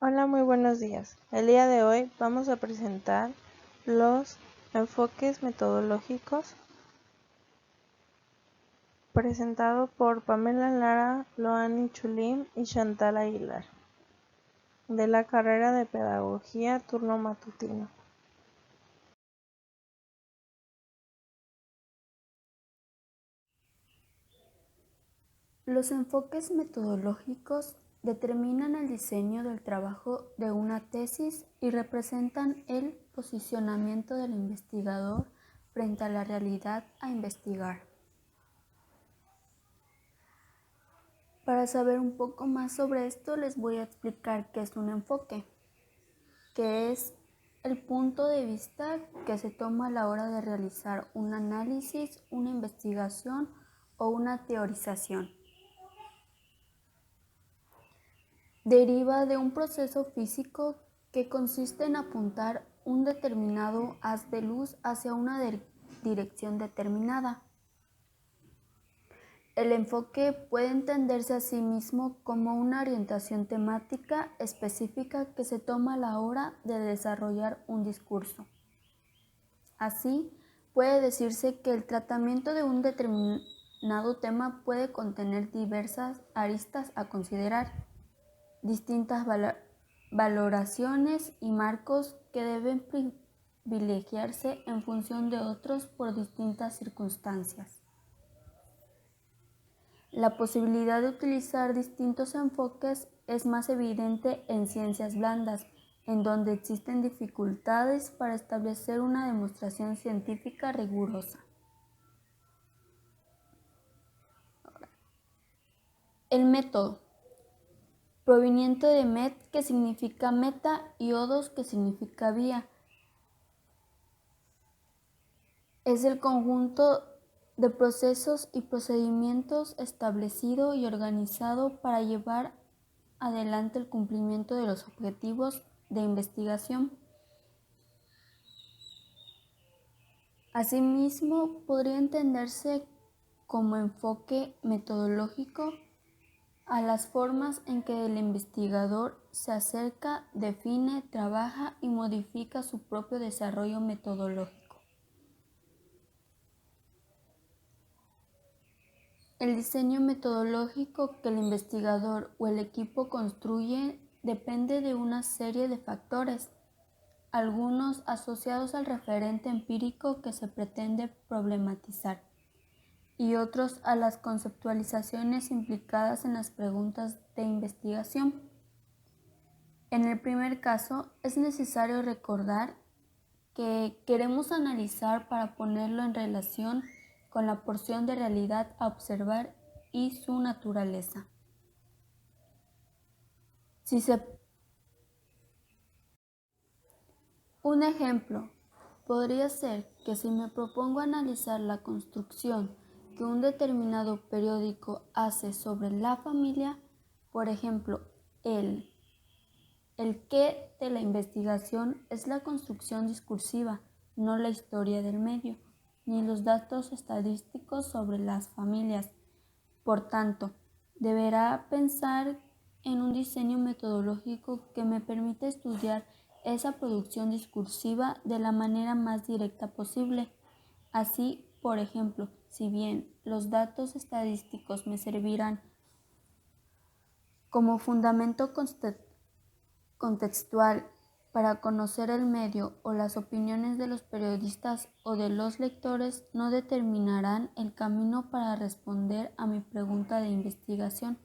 Hola, muy buenos días. El día de hoy vamos a presentar los enfoques metodológicos presentado por Pamela Lara, Loani Chulim y Chantal Aguilar, de la carrera de Pedagogía turno matutino. Los enfoques metodológicos determinan el diseño del trabajo de una tesis y representan el posicionamiento del investigador frente a la realidad a investigar. Para saber un poco más sobre esto, les voy a explicar qué es un enfoque, que es el punto de vista que se toma a la hora de realizar un análisis, una investigación o una teorización. Deriva de un proceso físico que consiste en apuntar un determinado haz de luz hacia una dirección determinada. El enfoque puede entenderse a sí mismo como una orientación temática específica que se toma a la hora de desarrollar un discurso. Así, puede decirse que el tratamiento de un determinado tema puede contener diversas aristas a considerar, distintas valoraciones y marcos que deben privilegiarse en función de otros por distintas circunstancias. La posibilidad de utilizar distintos enfoques es más evidente en ciencias blandas, en donde existen dificultades para establecer una demostración científica rigurosa. El método, proveniente de met, que significa meta, y odos, que significa vía, es el conjunto de procesos y procedimientos establecido y organizado para llevar adelante el cumplimiento de los objetivos de investigación. Asimismo, podría entenderse como enfoque metodológico a las formas en que el investigador se acerca, define, trabaja y modifica su propio desarrollo metodológico. El diseño metodológico que el investigador o el equipo construye depende de una serie de factores, algunos asociados al referente empírico que se pretende problematizar y otros a las conceptualizaciones implicadas en las preguntas de investigación. En el primer caso, es necesario recordar que queremos analizar para ponerlo en relación con la porción de realidad a observar y su naturaleza. Un ejemplo podría ser que si me propongo analizar la construcción que un determinado periódico hace sobre la familia, por ejemplo, el qué de la investigación es la construcción discursiva, no la historia del medio, ni los datos estadísticos sobre las familias. Por tanto, deberá pensar en un diseño metodológico que me permita estudiar esa producción discursiva de la manera más directa posible. Así, por ejemplo, si bien los datos estadísticos me servirán como fundamento contextual para conocer el medio o las opiniones de los periodistas o de los lectores, no determinarán el camino para responder a mi pregunta de investigación.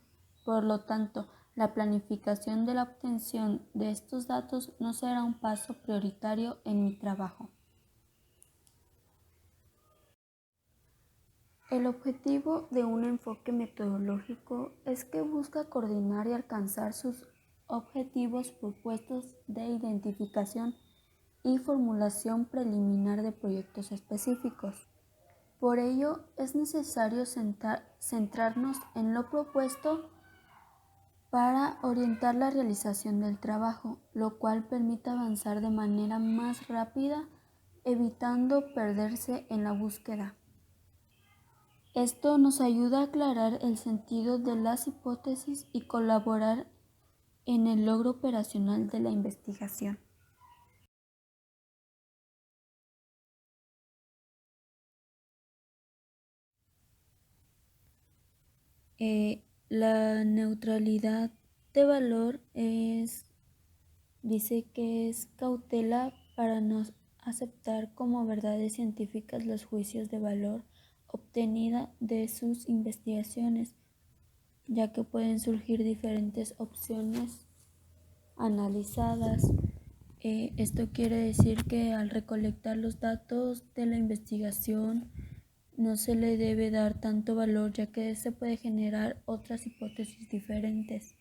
Por lo tanto, la planificación de la obtención de estos datos no será un paso prioritario en mi trabajo. El objetivo de un enfoque metodológico es que busca coordinar y alcanzar sus objetivos propuestos de identificación y formulación preliminar de proyectos específicos. Por ello, es necesario centrarnos en lo propuesto para orientar la realización del trabajo, lo cual permite avanzar de manera más rápida, evitando perderse en la búsqueda. Esto nos ayuda a aclarar el sentido de las hipótesis y colaborar en el logro operacional de la investigación. La neutralidad de valor dice que es cautela para no aceptar como verdades científicas los juicios de valor obtenida de sus investigaciones, ya que pueden surgir diferentes opciones analizadas. Esto quiere decir que al recolectar los datos de la investigación no se le debe dar tanto valor, ya que se puede generar otras hipótesis diferentes.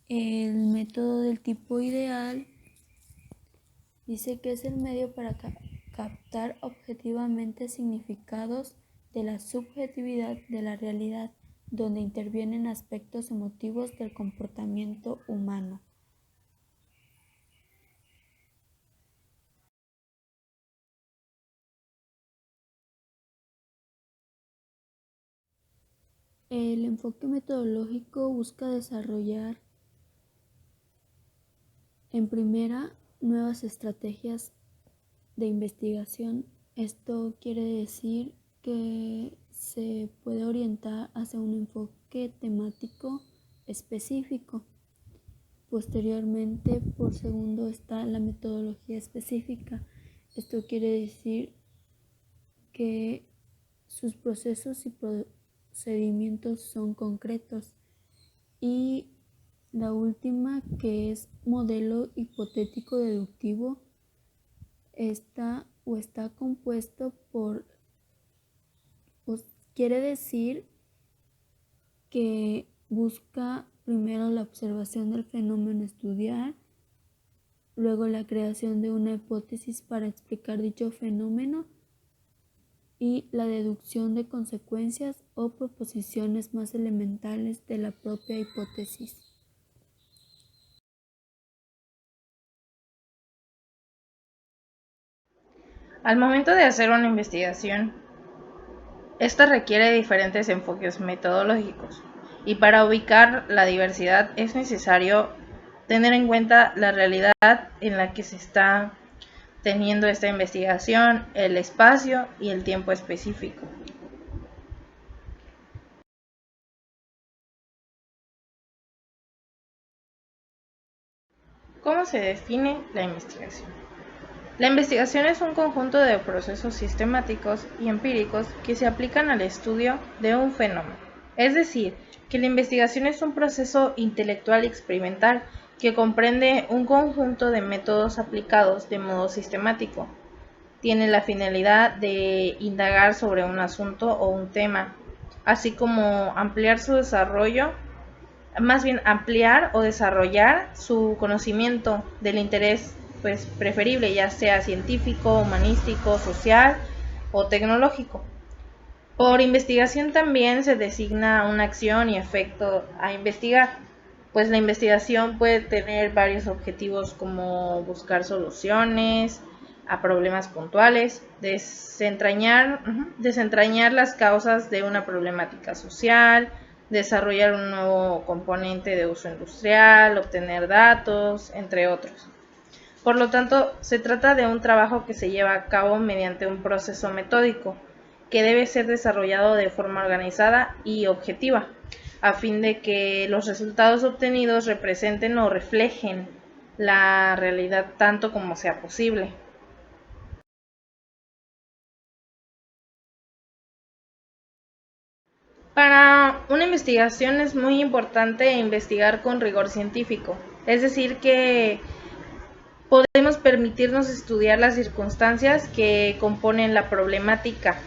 El método del tipo ideal dice que es el medio para captar objetivamente significados de la subjetividad de la realidad, donde intervienen aspectos emotivos del comportamiento humano. El enfoque metodológico busca desarrollar, en primera, nuevas estrategias de investigación. Esto quiere decir que se puede orientar hacia un enfoque temático específico. Posteriormente, por segundo, está la metodología específica. Esto quiere decir que sus procesos y procedimientos son concretos. Y la última, que es modelo hipotético deductivo, está compuesto por, quiere decir que busca primero la observación del fenómeno a estudiar, luego la creación de una hipótesis para explicar dicho fenómeno y la deducción de consecuencias o proposiciones más elementales de la propia hipótesis. Al momento de hacer una investigación, esta requiere diferentes enfoques metodológicos, y para ubicar la diversidad es necesario tener en cuenta la realidad en la que se está teniendo esta investigación, el espacio y el tiempo específico. ¿Cómo se define la investigación? La investigación es un conjunto de procesos sistemáticos y empíricos que se aplican al estudio de un fenómeno. Es decir, que la investigación es un proceso intelectual y experimental que comprende un conjunto de métodos aplicados de modo sistemático. Tiene la finalidad de indagar sobre un asunto o un tema, así como ampliar su desarrollo, más bien ampliar o desarrollar su conocimiento del interés preferible, ya sea científico, humanístico, social o tecnológico. Por investigación también se designa una acción y efecto a investigar, pues la investigación puede tener varios objetivos como buscar soluciones a problemas puntuales, desentrañar las causas de una problemática social, desarrollar un nuevo componente de uso industrial, obtener datos, entre otros. Por lo tanto, se trata de un trabajo que se lleva a cabo mediante un proceso metódico que debe ser desarrollado de forma organizada y objetiva, a fin de que los resultados obtenidos representen o reflejen la realidad tanto como sea posible. Para una investigación es muy importante investigar con rigor científico, es decir, que podemos permitirnos estudiar las circunstancias que componen la problemática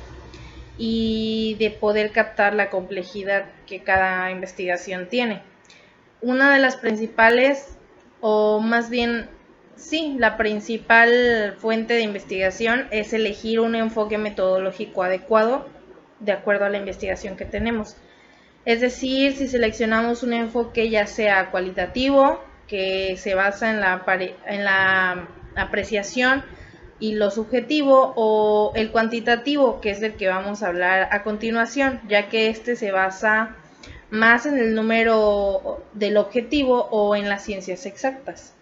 y de poder captar la complejidad que cada investigación tiene. Una de las principales, o más bien, sí, la principal fuente de investigación es elegir un enfoque metodológico adecuado de acuerdo a la investigación que tenemos. Es decir, si seleccionamos un enfoque ya sea cualitativo, que se basa en la apreciación y lo subjetivo, o el cuantitativo, que es del que vamos a hablar a continuación, ya que este se basa más en el número del objetivo o en las ciencias exactas.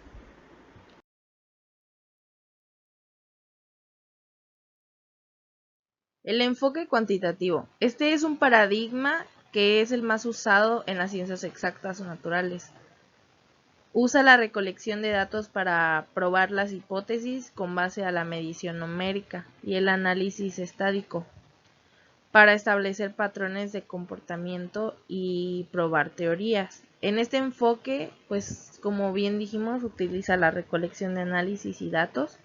El enfoque cuantitativo. Este es un paradigma que es el más usado en las ciencias exactas o naturales. Usa la recolección de datos para probar las hipótesis con base a la medición numérica y el análisis estadístico para establecer patrones de comportamiento y probar teorías. En este enfoque, pues como bien dijimos, utiliza la recolección de análisis y datos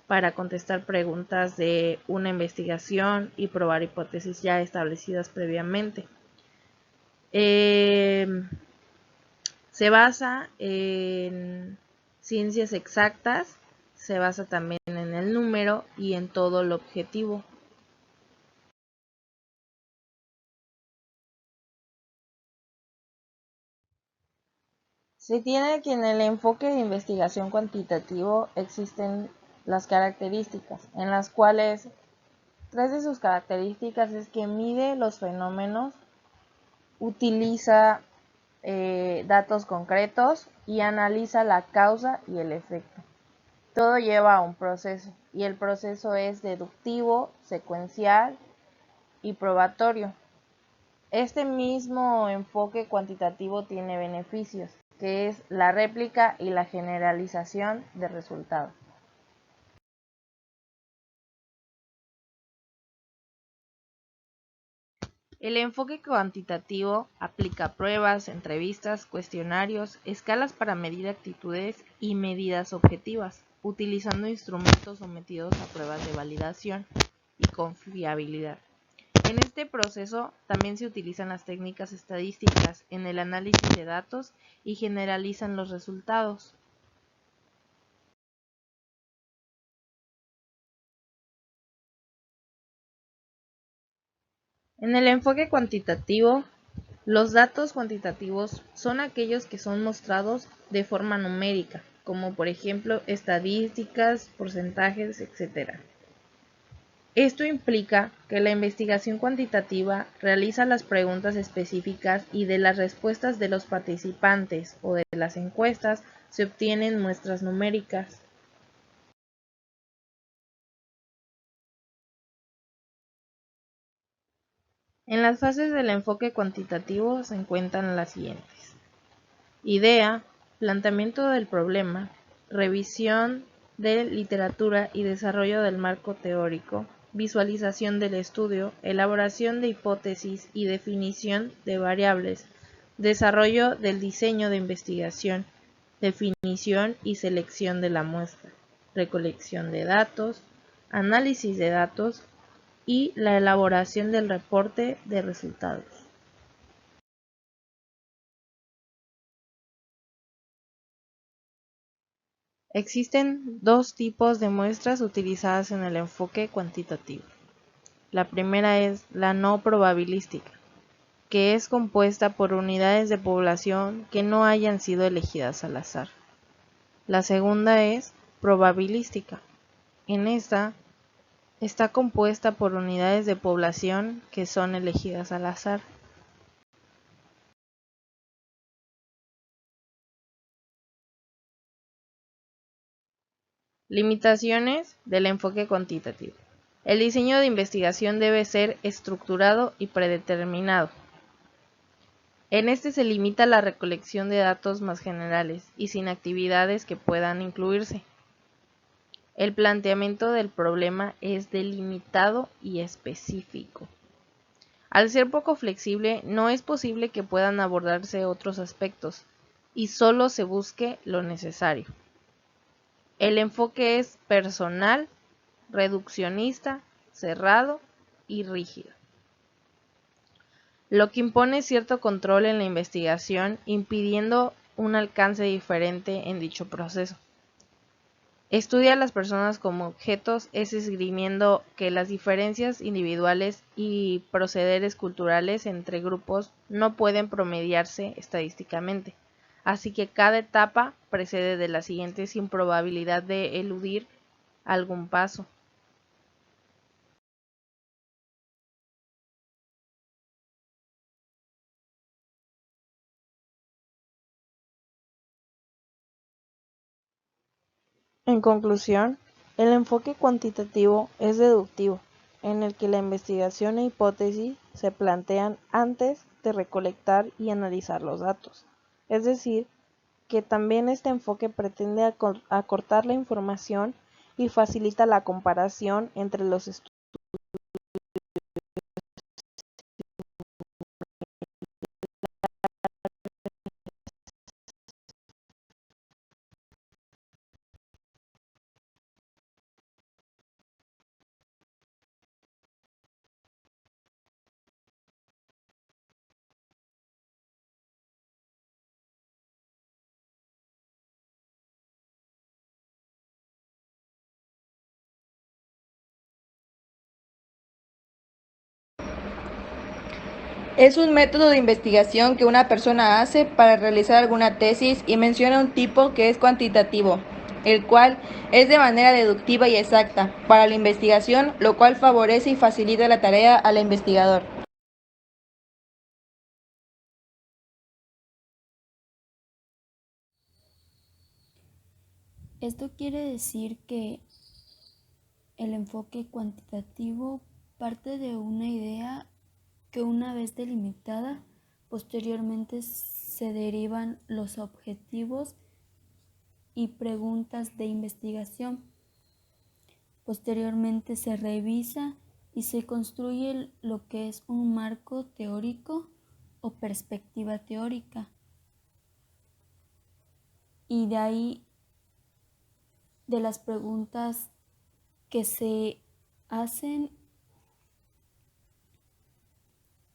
para contestar preguntas de una investigación y probar hipótesis ya establecidas previamente. Se basa en ciencias exactas, se basa también en el número y en todo lo objetivo. Se tiene que en el enfoque de investigación cuantitativo existen las características, en las cuales tres de sus características es que mide los fenómenos, utiliza datos concretos y analiza la causa y el efecto. Todo lleva a un proceso y el proceso es deductivo, secuencial y probatorio. Este mismo enfoque cuantitativo tiene beneficios, que es la réplica y la generalización de resultados. El enfoque cuantitativo aplica pruebas, entrevistas, cuestionarios, escalas para medir actitudes y medidas objetivas, utilizando instrumentos sometidos a pruebas de validación y confiabilidad. En este proceso también se utilizan las técnicas estadísticas en el análisis de datos y generalizan los resultados. En el enfoque cuantitativo, los datos cuantitativos son aquellos que son mostrados de forma numérica, como por ejemplo estadísticas, porcentajes, etc. Esto implica que la investigación cuantitativa realiza las preguntas específicas y de las respuestas de los participantes o de las encuestas se obtienen muestras numéricas. En las fases del enfoque cuantitativo se encuentran las siguientes: idea, planteamiento del problema, revisión de literatura y desarrollo del marco teórico, visualización del estudio, elaboración de hipótesis y definición de variables, desarrollo del diseño de investigación, definición y selección de la muestra, recolección de datos, análisis de datos y la elaboración del reporte de resultados. Existen dos tipos de muestras utilizadas en el enfoque cuantitativo. La primera es la no probabilística, que es compuesta por unidades de población que no hayan sido elegidas al azar. La segunda es probabilística. En esta está compuesta por unidades de población que son elegidas al azar. Limitaciones del enfoque cuantitativo. El diseño de investigación debe ser estructurado y predeterminado. En este se limita la recolección de datos más generales y sin actividades que puedan incluirse. El planteamiento del problema es delimitado y específico. Al ser poco flexible, no es posible que puedan abordarse otros aspectos y solo se busque lo necesario. El enfoque es personal, reduccionista, cerrado y rígido, lo que impone cierto control en la investigación, impidiendo un alcance diferente en dicho proceso. Estudia a las personas como objetos, es esgrimiendo que las diferencias individuales y procederes culturales entre grupos no pueden promediarse estadísticamente, así que cada etapa precede de la siguiente sin probabilidad de eludir algún paso. En conclusión, el enfoque cuantitativo es deductivo, en el que la investigación e hipótesis se plantean antes de recolectar y analizar los datos. Es decir, que también este enfoque pretende acortar la información y facilita la comparación entre los estudios. Es un método de investigación que una persona hace para realizar alguna tesis y menciona un tipo que es cuantitativo, el cual es de manera deductiva y exacta para la investigación, lo cual favorece y facilita la tarea al investigador. Esto quiere decir que el enfoque cuantitativo parte de una idea que, una vez delimitada, posteriormente se derivan los objetivos y preguntas de investigación. Posteriormente se revisa y se construye lo que es un marco teórico o perspectiva teórica. Y de ahí, de las preguntas que se hacen,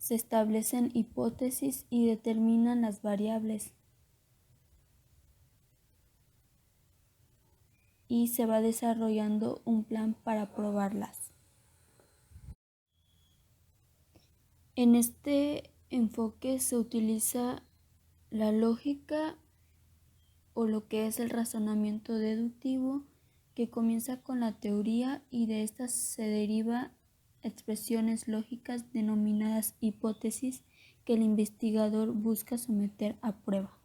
se establecen hipótesis y determinan las variables. Y se va desarrollando un plan para probarlas. En este enfoque se utiliza la lógica o lo que es el razonamiento deductivo, que comienza con la teoría y de estas se deriva expresiones lógicas denominadas hipótesis que el investigador busca someter a prueba.